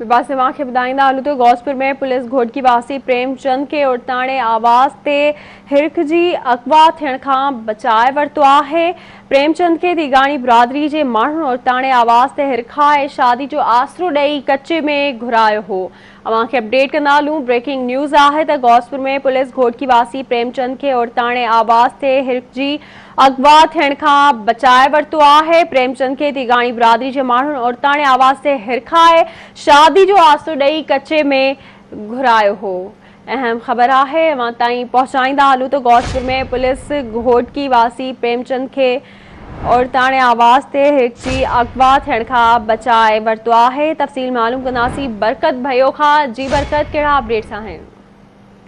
पासे मूंखे ॿुधाईंदा हलूं तो गौसपुर में पुलिस घोटकी वासी प्रेमचंद के उड़ताणे आवाज़ ते हिरख जी अगवा थियण खां बचाए वरितो आहे। प्रेमचंद के दीगानी बिरादरी जे माण्हुनि उड़ताणे आवाज़ ते हिरखा ऐं शादी जो आसरो ॾेई कचे में घुरायो हो। अवांखे अपडेट कंदा हलूं। ब्रेकिंग न्यूज़ आहे त गौसपुर में पुलिस घोटकी वासी प्रेमचंद के उड़ताणे आवाज़ ते हिरख जी अगवा थियण खां बचाए वरितो आहे। प्रेमचंद के दीगानी बिरादरी जे माण्हुनि उड़ताणे आवाज़ ते हिरखा ऐं शादी जो आसरो ॾेई कचे में घुरायो हो। अहम ख़बर है अवां ताईं पहुंचाईंदा हलूं तो गौसपुर में पुलिस घोटकी वासी प्रेमचंद के उड़ताणे आवाज़ ते हिरख जी अगवा थियण खां बचाए वरितो आहे। तफ़सील मालूम कंदासीं बरकत भयो खां। जी बरकत, कहिड़ा अपडेट्स आहिनि?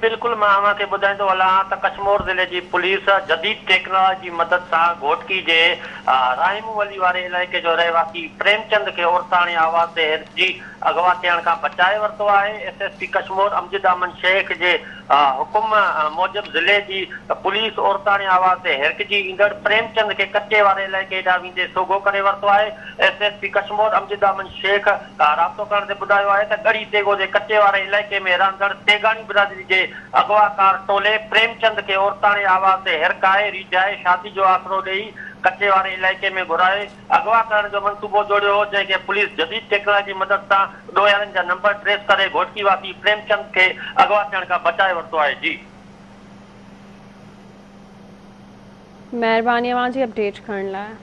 बिल्कुल मां अवांखे ॿुधाईंदो हलां त कशमोर ज़िले जी पुलिस जदीद टेक्नोलॉजी जी मदद सां घोटकी जे राहिमू वली वारे इलाइक़े जो रहवासी प्रेमचंद खे उड़ताणे आवाज़ ते हिरख जी अगवा थियण खां बचाए वरितो आहे। एसएसपी कशमोर अमजद अमन शेख जे हुकुम मूजिब ज़िले जी पुलिस उड़ताणे आवाज़ ते हिरख जी ईंदड़ प्रेमचंद खे कचे वारे इलाइक़े ॾांहुं वेंदे सोघो करे वरितो आहे। एसएसपी कशमोर अमजद अमन शेख राब्तो करण ते ॿुधायो आहे त गढ़ी तेगो जे कचे वारे इलाइक़े में रहंदड़ तेगानी बिरादरी जे अगवाकार टोले प्रेमचंद के उड़ताणे आवाज़ ते हिरकाए रिझाए शादी जो आसरो ॾेई कचे वारे इलाइक़े में घुराए अगवा करण जो मंसूबो जोड़ियो हो, जंहिंखे पुलिस जदीद टेक्नोलॉजी मदद सां ॾोयारनि जा नंबर ट्रेस करे घोटकी वासी प्रेमचंद खे अगवा थियण खां बचाए वरितो आहे। जी महिरबानी अवां जी अपडेट करण लाइ।